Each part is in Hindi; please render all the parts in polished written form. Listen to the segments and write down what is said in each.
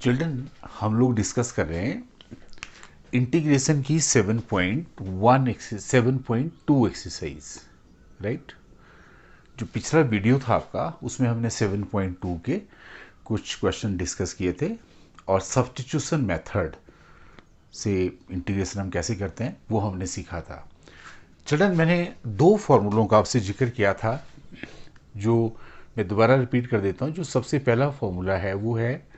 चिल्ड्रन, हम लोग डिस्कस कर रहे हैं इंटीग्रेशन की 7.2 एक्सरसाइज, राइट। जो पिछला वीडियो था आपका, उसमें हमने 7.2 के कुछ क्वेश्चन डिस्कस किए थे और सब्स्टिट्यूशन मेथड से इंटीग्रेशन हम कैसे करते हैं वो हमने सीखा था। चिल्ड्रन, मैंने दो फॉर्मूलों का आपसे जिक्र किया था, जो मैं दोबारा रिपीट कर देता हूँ। जो सबसे पहला फॉर्मूला है वो है,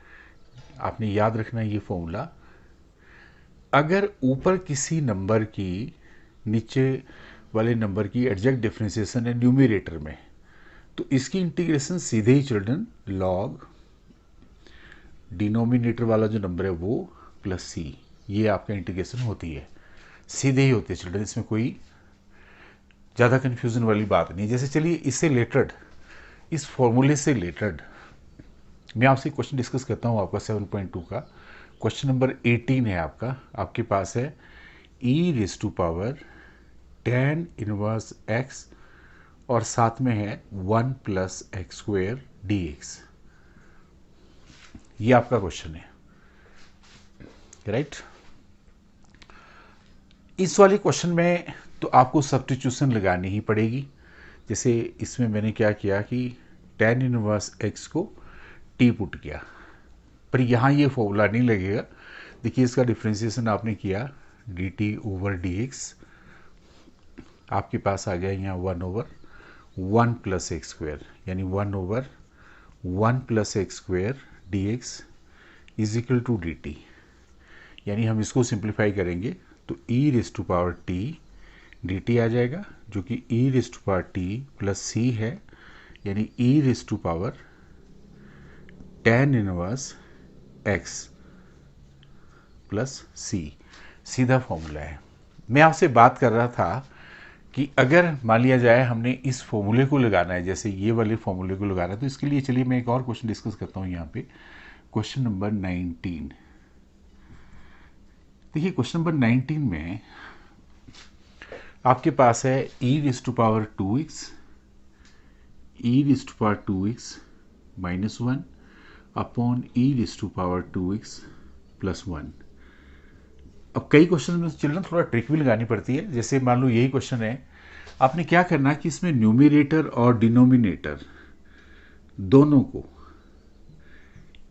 आपने याद रखना ये फॉर्मूला, अगर ऊपर किसी नंबर की नीचे वाले नंबर की एग्जैक्ट डिफरेंशिएशन है न्यूमरेटर में, तो इसकी इंटीग्रेशन सीधे ही चिल्ड्रन लॉग डिनोमिनेटर वाला जो नंबर है वो प्लस सी, ये आपका इंटीग्रेशन होती है, सीधे ही होती है चिल्ड्रन। इसमें कोई ज़्यादा कन्फ्यूज़न वाली बात नहीं। जैसे चलिए इससे रिलेटेड, इस फॉर्मूले से रिलेटेड मैं आपसे क्वेश्चन डिस्कस करता हूँ आपका 7.2 का। क्वेश्चन नंबर 18 है आपका, आपके पास है e⁻tan इनवर्स x और साथ में है 1 + x² dx। ये आपका क्वेश्चन है, राइट। इस वाले क्वेश्चन में तो आपको सब्स्टिट्यूशन लगानी ही पड़ेगी। जैसे इसमें मैंने क्या किया कि tan इनवर्स x को t पुट किया, पर यहाँ ये फॉर्मूला नहीं लगेगा। देखिए इसका डिफ्रेंसिएशन आपने किया dt/dx, आपके पास आ गया यहाँ 1/1 + x², यानी 1/1 + x² dx = dt। यानी हम इसको सिंप्लीफाई करेंगे तो e⁻t dt आ जाएगा, जो कि e⁻t + c है, यानी e⁻tan इनवर्स x + c। सीधा फॉर्मूला है। मैं आपसे बात कर रहा था कि अगर मान लिया जाए हमने इस फॉर्मूले को लगाना है, जैसे ये वाले फॉर्मूले को लगाना है, तो इसके लिए चलिए मैं एक और क्वेश्चन डिस्कस करता हूँ यहाँ पे। Question number 19। देखिए क्वेश्चन नंबर 19 में आपके पास है e⁻2x -1 अपॉन e⁻2x + 1। अब कई क्वेश्चन में चिल्ड्रन थोड़ा ट्रिक भी लगानी पड़ती है। जैसे मान लो यही क्वेश्चन है, आपने क्या करना है कि इसमें न्यूमरेटर और डिनोमिनेटर दोनों को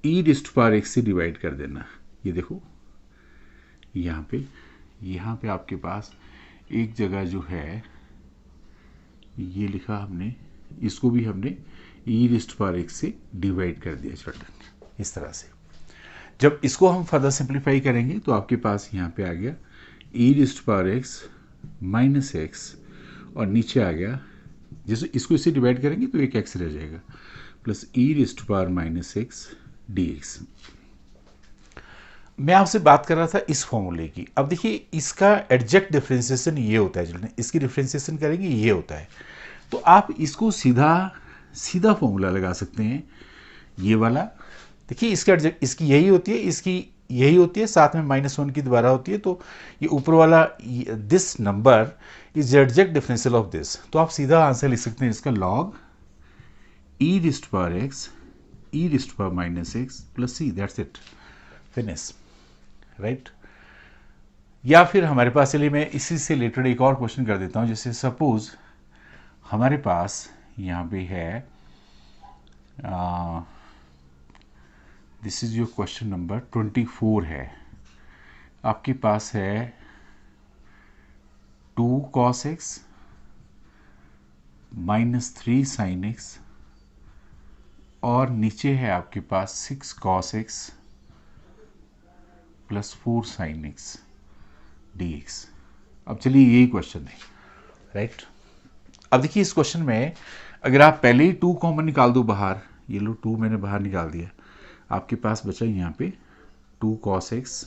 e⁻x से डिवाइड कर देना। ये देखो यहाँ पे आपके पास एक जगह जो है ये लिखा हमने, इसको भी हमने e⁻x से डिवाइड कर दिया चिल्ड्रन, इस तरह से। जब इसको हम फर्दर सिंप्लीफाई करेंगे तो आपके पास यहाँ पे आ गया e⁻x - x और नीचे आ गया, जैसे इसको इससे डिवाइड करेंगे तो एक x रह जाएगा, प्लस e⁻−x dx। मैं आपसे बात कर रहा था इस फॉर्मूले की। अब देखिए इसका एग्जैक्ट डिफरेंशिएशन ये होता है चिल्ड्रन, इसकी डिफरेंशिएशन करेंगे ये होता है। तो आप इसको सीधा फॉर्मूला लगा सकते हैं, ये वाला। देखिए इसकी यही होती है, इसकी यही होती है, साथ में -1 की दोबारा होती है। तो ये ऊपर वाला this number is exact differential of this. तो आप सीधा आंसर लिख सकते हैं इसका log e⁻x e⁻−x + c, that's it, finish, right. या फिर हमारे पास, चलिए मैं इसी से रिलेटेड एक और क्वेश्चन कर देता हूं। जैसे सपोज हमारे पास यहाँ पे है, this is your question number 24 है। आपके पास है 2 cos x -3 sin x और नीचे है आपके पास 6 cos x + 4 sin x dx। अब चलिए यही क्वेश्चन है, राइट। अब देखिए इस क्वेश्चन में अगर आप पहले ही 2 कॉमन निकाल दो बाहर, ये लो 2 मैंने बाहर निकाल दिया, आपके पास बचा यहाँ पे 2 cos x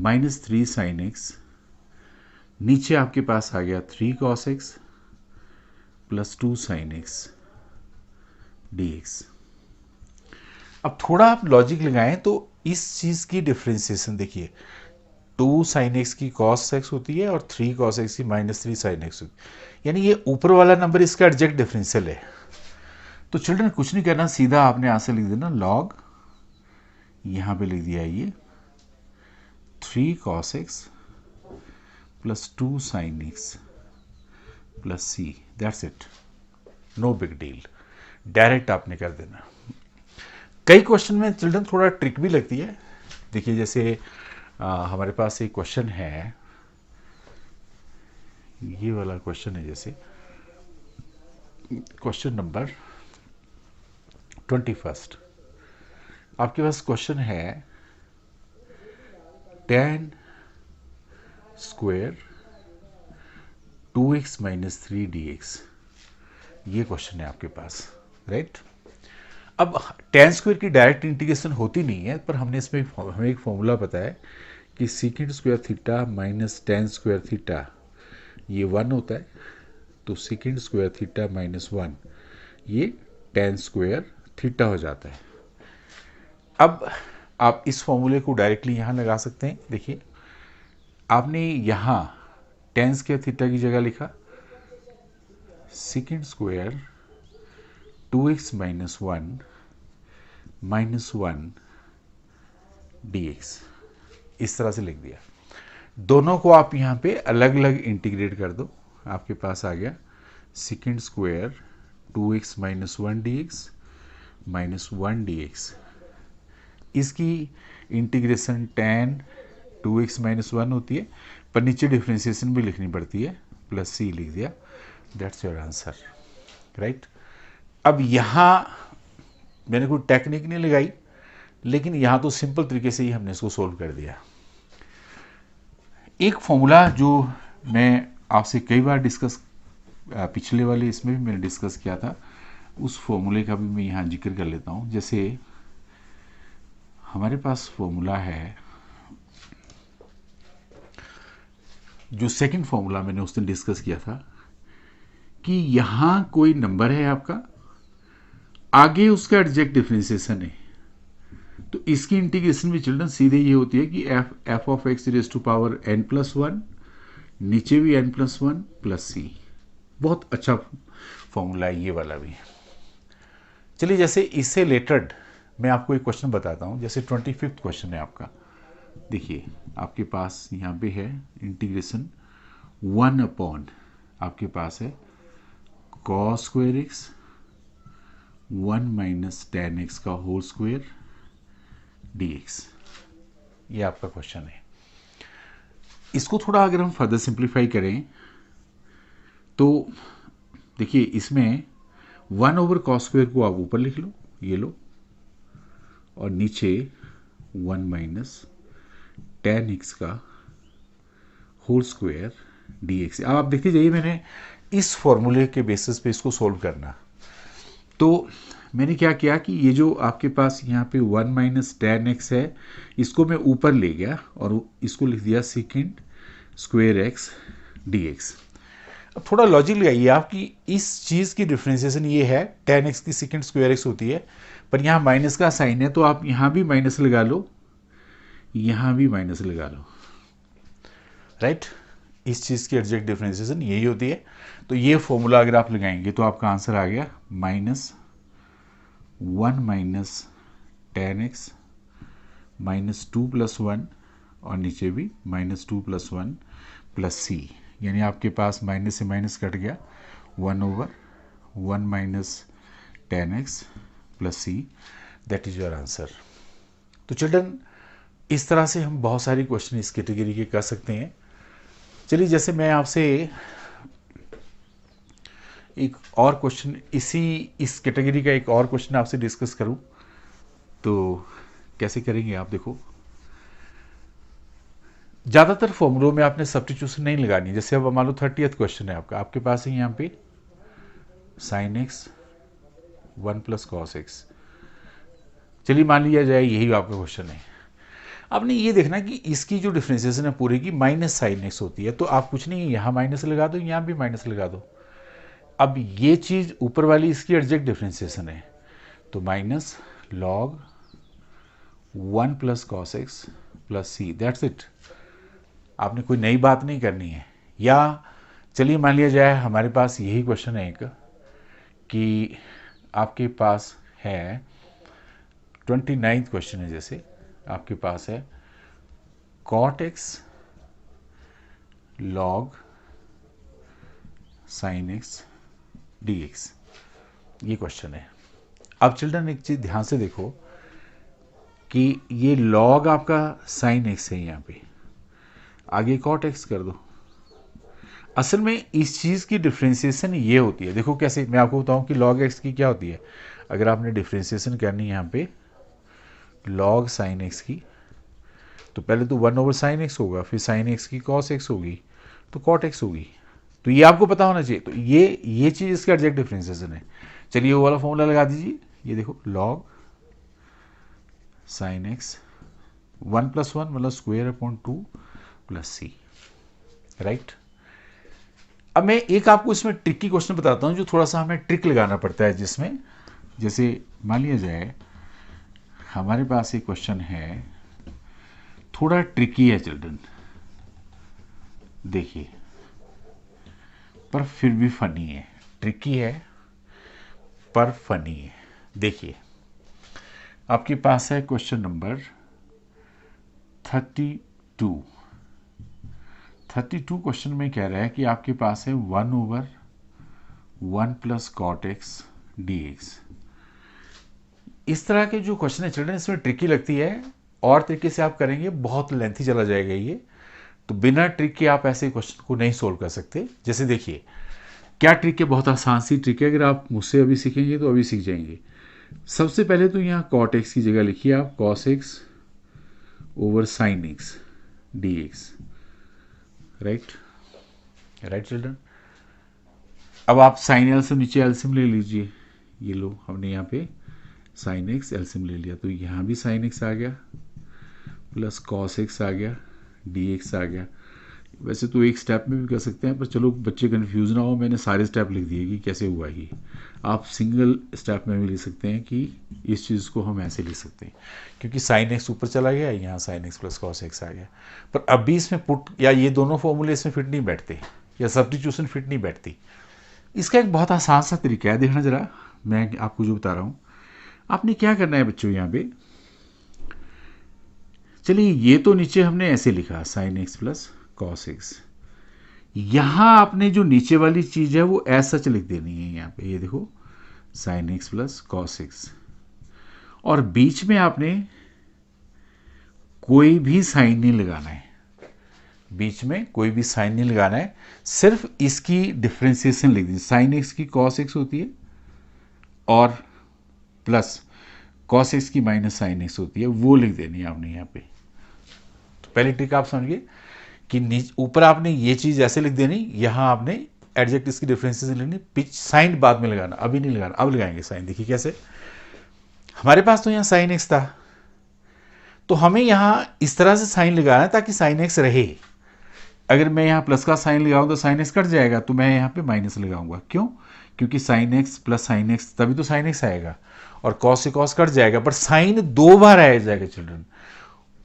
-3 sin x, नीचे आपके पास आ गया 3 cos x + 2 sin x dx। अब थोड़ा आप लॉजिक लगाएं तो इस चीज की डिफरेंशिएशन देखिए, 2 sin x की cos x होती है और 3 cos x की -3 sin x होती है, यानी ये ऊपर वाला नंबर इसका एग्जैक्ट डिफरेंशियल है। तो चिल्ड्रन कुछ नहीं करना, सीधा आपने आंसर लिख देना लॉग यहाँ पे लिख दिया ये 3 cos x plus 2 sin x plus C, that's it, no big deal, direct आपने कर देना। कई क्वेश्चन में चिल्ड्रन थोड़ा ट्रिक भी लगती है। देखिए जैसे हमारे पास एक क्वेश्चन है, ये वाला क्वेश्चन है, जैसे क्वेश्चन नंबर 21। आपके पास क्वेश्चन है tan square 2x minus 3 dx, ये क्वेश्चन है आपके पास, राइट। अब tan स्क्वायर की डायरेक्ट इंटीग्रेशन होती नहीं है, पर हमने इसमें हमें एक फॉर्मूला पता है कि secant square theta minus tan square theta ये 1 होता है, तो सीकेंड स्क्वायर थीटा माइनस 1 ये tan स्क्वायर थीटा हो जाता है। अब आप इस फॉर्मूले को डायरेक्टली यहाँ लगा सकते हैं। देखिए आपने यहाँ tan स्क्वायर थीटा की जगह लिखा secant square 2x minus 1 minus 1 dx, इस तरह से लिख दिया। दोनों को आप यहाँ पे अलग अलग इंटीग्रेट कर दो, आपके पास आ गया secant square 2x minus 1 dx minus 1 dx। इसकी इंटीग्रेशन tan 2x माइनस 1 होती है, पर नीचे डिफ्रेंसिएशन भी लिखनी पड़ती है, प्लस सी लिख दिया, दैट्स योर आंसर, राइट। अब यहाँ मैंने कोई टेक्निक नहीं लगाई, लेकिन यहाँ तो सिंपल तरीके से ही हमने इसको सोल्व कर दिया। एक फॉर्मूला जो मैं आपसे कई बार डिस्कस, पिछले वाले इसमें भी मैंने डिस्कस किया था, उस फॉर्मूले का भी मैं यहाँ जिक्र कर लेता हूँ। जैसे हमारे पास फॉर्मूला है, जो सेकंड फॉर्मूला मैंने उस दिन डिस्कस किया था, कि यहाँ कोई नंबर है आपका, आगे उसका एग्जैक्ट डिफरेंशिएशन है, तो इसकी इंटीग्रेशन भी चिल्ड्रन सीधे ये होती है कि F of X raise to power n plus 1, नीचे भी n प्लस 1 प्लस सी। बहुत अच्छा फॉर्मूला है ये वाला भी। चलिए जैसे इससे रिलेटेड मैं आपको एक क्वेश्चन बताता हूँ। जैसे 25वां क्वेश्चन है आपका, देखिए आपके पास यहाँ पे है इंटीग्रेशन 1 अपॉन आपके पास है cos square x 1 minus tan x का होल स्क्वायर dx, ये आपका क्वेश्चन है। इसको थोड़ा अगर हम फर्दर सिंप्लीफाई करें तो देखिए इसमें 1 ओवर कॉस स्क्वायर को आप ऊपर लिख लो, ये लो, और नीचे 1 माइनस tan एक्स का होल स्क्वायर dx। अब आप देखते जाइए, मैंने इस फॉर्मूले के बेसिस पे इसको सोल्व करना, तो मैंने क्या किया कि ये जो आपके पास यहाँ पे 1 माइनस tan एक्स है, इसको मैं ऊपर ले गया और इसको लिख दिया सीकेंड स्क्वायर एक्स dx। अब थोड़ा लॉजिक लगाइए आप कि इस चीज़ की डिफ्रेंसिएशन ये है, tan एक्स की सीकेंड स्क्वायर एक्स होती है, पर यहाँ माइनस का साइन है, तो आप यहाँ भी माइनस लगा लो, यहाँ भी माइनस लगा लो, राइट। इस चीज़ की एग्जैक्ट डिफ्रेंसिएशन यही होती है। तो ये फॉर्मूला अगर आप लगाएंगे तो आपका आंसर आ गया -1 minus tan x minus 2 plus 1, और नीचे भी -2 प्लस 1 प्लस सी, यानी आपके पास माइनस से माइनस कट गया, 1 over 1 minus tan X plus C, that is your answer. तो चिल्ड्रन इस तरह से हम बहुत सारी क्वेश्चन इस कैटेगरी के कर सकते हैं। चलिए जैसे मैं आपसे एक और क्वेश्चन, इस कैटेगरी का एक और क्वेश्चन आपसे डिस्कस करूं, तो कैसे करेंगे आप देखो। ज़्यादातर फॉर्मूलों में आपने सब्स्टिट्यूशन नहीं लगानी। जैसे अब मान लो 30वां क्वेश्चन है आपका, आपके पास है यहाँ पे sine x 1 plus cos x. चलिए मान लिया जाए यही आपका क्वेश्चन है। आपने ये देखना कि इसकी जो डिफ्रेंसिएशन है पूरी की माइनस साइन एक्स होती है, तो आप कुछ नहीं यहाँ माइनस लगा दो, यहाँ भी माइनस लगा दो। अब ये चीज़ ऊपर वाली इसकी एग्जैक्ट डिफ्रेंसिएशन है, तो minus log 1 plus cos X plus C, that's it. आपने कोई नई बात नहीं करनी है। या चलिए मान लिया जाए हमारे पास यही क्वेश्चन है एक, कि आपके पास है 29वां क्वेश्चन है, जैसे आपके पास है cot x log sin x dx, ये क्वेश्चन है। अब चिल्ड्रन एक चीज ध्यान से देखो कि ये log आपका sin x है, यहाँ पे आगे cot x कर दो। असल में इस चीज़ की डिफ्रेंसिएशन ये होती है, देखो कैसे, मैं आपको बताऊं कि log x की क्या होती है। अगर आपने डिफ्रेंसिएशन करनी है यहाँ पे log sin x की, तो पहले तो 1/sin x होगा, फिर sin x की cos x होगी, तो cot x होगी। तो ये आपको पता होना चाहिए। तो ये चीज़ इसका एग्जैक्ट डिफ्रेंसिएशन है। चलिए वो वाला फॉर्मूला लगा दीजिए, ये देखो log sin x 1 + 1 मतलब स्क्वायर अपॉन 2 + c, राइट। अब मैं एक आपको इसमें ट्रिकी क्वेश्चन बताता हूँ, जो थोड़ा सा हमें ट्रिक लगाना पड़ता है, जिसमें जैसे मान लिया जाए हमारे पास एक क्वेश्चन है, थोड़ा ट्रिकी है चिल्ड्रन, देखिए, पर फिर भी फनी है। ट्रिकी है पर फनी है। देखिए आपके पास है क्वेश्चन नंबर 32। 32 क्वेश्चन में कह रहा है कि आपके पास है 1/1 + cot x dx। इस तरह के जो क्वेश्चन है चिल्ड्रन, इसमें ट्रिकी लगती है, और तरीके से आप करेंगे बहुत लेंथी चला जाएगा ये, तो बिना ट्रिक के आप ऐसे क्वेश्चन को नहीं सोल्व कर सकते। जैसे देखिए क्या ट्रिक है, बहुत आसान सी ट्रिक है, अगर आप मुझसे अभी सीखेंगे तो अभी सीख जाएंगे। सबसे पहले तो यहाँ cot x की जगह लिखिए आप cos x / sin x dx, right children. अब आप साइन एल्सियम नीचे एल्सियम ले लीजिए, ये लो हमने यहाँ पे sin x एल्सियम ले लिया, तो यहाँ भी sin x आ गया प्लस cos x आ गया, dx आ गया। वैसे तो एक स्टेप में भी कर सकते हैं, पर चलो बच्चे कंफ्यूज ना हो, मैंने सारे स्टेप लिख दिए कि कैसे हुआ ये। आप सिंगल स्टेप में भी लिख सकते हैं कि इस चीज़ को हम ऐसे लिख सकते हैं, क्योंकि sin x ऊपर चला गया, यहाँ sin x + cos x आ गया। पर अभी इसमें पुट या ये दोनों फॉर्मूले इसमें फिट नहीं बैठते, या सब्स्टिट्यूशन फिट नहीं बैठती। इसका एक बहुत आसान सा तरीका है, देखना जरा, मैं आपको जो बता रहा हूँ। आपने क्या करना है बच्चों, यहाँ पे चलिए, ये तो नीचे हमने ऐसे लिखा sin x + cos x, यहां आपने जो नीचे वाली चीज है वो ऐसा सच लिख देनी है यहाँ पे, ये देखो sin x + cos x, और बीच में आपने कोई भी साइन नहीं लगाना है, बीच में कोई भी साइन नहीं लगाना है, सिर्फ इसकी डिफ्रेंसिएशन लिख दीजिए। sin x की cos x होती है और प्लस cos x की माइनस sin x होती है, वो लिख देनी है आपने यहाँ पे। तो पहली ट्रिक आप समझिए कि ऊपर आपने ये चीज ऐसे लिख देनी, यहां आपने एडजेक्ट इसकी डिफरेंसेस लिखनी, पिच साइन बाद में लगाना, अभी नहीं लगाना, अब लगाएंगे साइन। देखिए कैसे, हमारे पास तो यहाँ sin x था, तो हमें यहां इस तरह से साइन लगाना है ताकि sin x रहे। अगर मैं यहाँ प्लस का साइन लगाऊं तो sin x कट जाएगा, तो मैं यहाँ पे माइनस लगाऊंगा। क्यों? क्योंकि sin x + sin x तभी तो sin x आएगा, और cos से cos कट जाएगा, पर साइन 2 बार आया जाएगा चिल्ड्रन।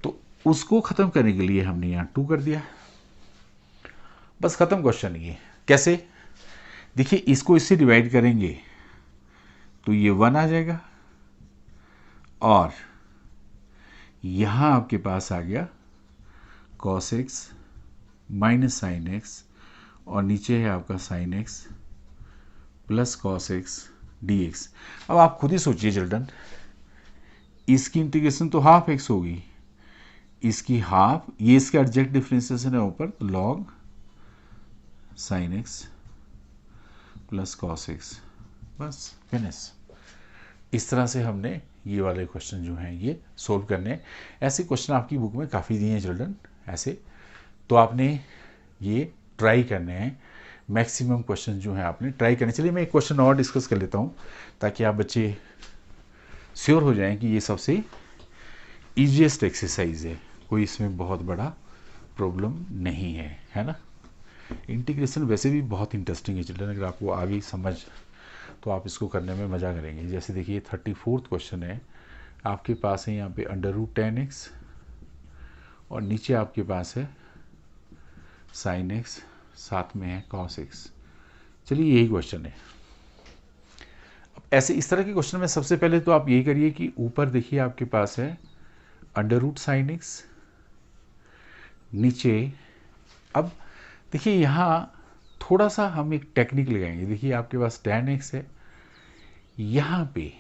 तो उसको खत्म करने के लिए हमने यहाँ 2 कर दिया, बस खत्म क्वेश्चन। ये कैसे, देखिए इसको इससे डिवाइड करेंगे तो ये 1 आ जाएगा, और यहां आपके पास आ गया cos x - sin x, और नीचे है आपका sin x + cos x dx। अब आप खुद ही सोचिए चिल्ड्रन, इसकी इंटीग्रेशन तो हाफ x होगी, इसकी हाफ, ये इसका एग्जैक्ट डिफरेंशिएशन है ऊपर, तो log sin x + cos x, बस फिनिश। इस तरह से हमने ये वाले क्वेश्चन जो हैं ये सोल्व करने। ऐसे क्वेश्चन आपकी बुक में काफ़ी दिए हैं चिल्ड्रन ऐसे, तो आपने ये ट्राई करने हैं, मैक्सिमम क्वेश्चन जो हैं आपने ट्राई करने। चलिए मैं एक क्वेश्चन और डिस्कस कर लेता हूँ, ताकि आप बच्चे श्योर हो जाएं कि ये सबसे ईजीएस्ट एक्सरसाइज है, कोई इसमें बहुत बड़ा प्रॉब्लम नहीं है ना। इंटीग्रेशन वैसे भी बहुत इंटरेस्टिंग है चिल्ड्रन, अगर आपको आगे समझ तो आप इसको करने में मज़ा करेंगे। जैसे देखिए 34वां क्वेश्चन है, आपके पास है यहाँ पे √10x, और नीचे आपके पास है sin x, साथ में है cos x। चलिए यही क्वेश्चन है। अब ऐसे इस तरह के क्वेश्चन में सबसे पहले तो आप यही करिए कि ऊपर देखिए आपके पास है अंडर रूट साइन एक्स, नीचे। अब देखिए यहाँ थोड़ा सा हम एक टेक्निक लगाएंगे। देखिए आपके पास tan x है, यहाँ पे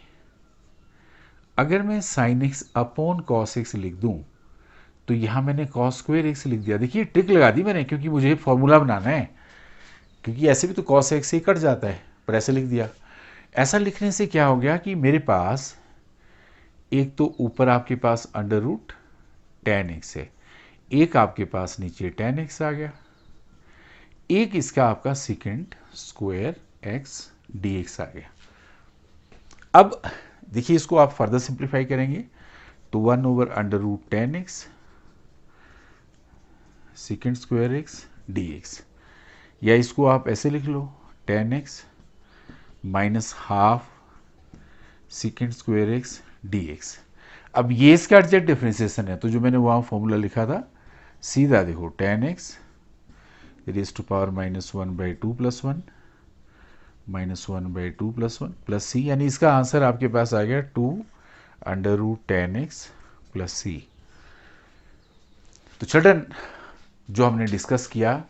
अगर मैं sine x upon cos x लिख दूं तो यहाँ मैंने कॉस स्क्वेयर एक्स लिख दिया। देखिए ट्रिक लगा दी मैंने, क्योंकि मुझे फॉर्मूला बनाना है, क्योंकि ऐसे भी तो कॉस एक्स से कट जाता है, पर ऐसे लिख दिया। ऐसा लिखने से क्या हो गया कि मेरे पास एक तो ऊपर आपके पास अंडर रूट tan x है, एक आपके पास नीचे tan x आ गया, एक इसका आपका सेकेंड स्क्वायर x dx आ गया। अब देखिए इसको आप फर्दर सिंप्लीफाई करेंगे तो 1 over under root tan x second square x dx, या इसको आप ऐसे लिख लो tan x minus half second square x dx। अब ये इसका एडजेक्ट डिफ्रेंसिएशन है, तो जो मैंने वहाँ फॉर्मूला लिखा था सीधा देखो tan x raise to power -1/2 + 1 -1/2 + 1 plus C, यानी इसका आंसर आपके पास आ गया 2 under root tan x plus C. तो चिल्ड्रन जो हमने डिस्कस किया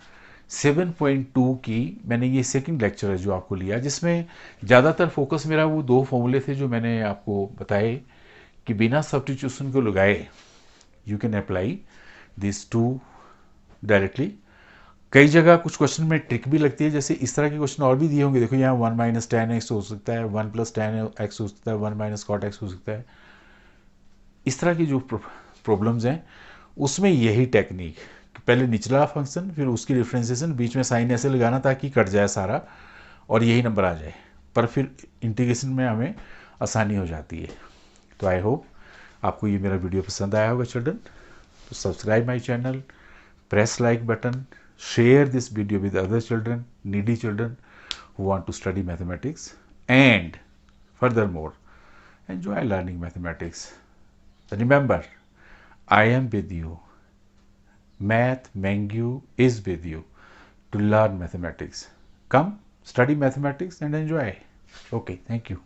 7.2 की, मैंने ये सेकंड लेक्चर है जो आपको लिया, जिसमें ज़्यादातर फोकस मेरा वो दो फॉर्मूले थे जो मैंने आपको बताए कि बिना सब्स्टिट्यूशन को लगाए you can apply this to directly. कई जगह कुछ क्वेश्चन में ट्रिक भी लगती है, जैसे इस तरह के क्वेश्चन और भी दिए होंगे। देखो यहाँ 1 - tan x हो सकता है, 1 + tan x हो सकता है, 1 - cot x हो सकता है। इस तरह की जो प्रॉब्लम्स हैं उसमें यही टेक्निक, पहले निचला फंक्शन फिर उसकी डिफ्रेंसिएशन, बीच में साइन ऐसे लगाना ताकि कट जाए सारा और यही नंबर आ जाए, पर फिर इंटीग्रेशन में हमें आसानी हो जाती है। तो आई होप आपको ये मेरा वीडियो पसंद आया होगा चिल्ड्रन। तो subscribe my channel, press like button, share this video with other children, needy children who want to study mathematics and furthermore enjoy learning mathematics. Remember, I am with you. Math Mengyu is with you to learn mathematics. Come study mathematics and enjoy. Okay, thank you.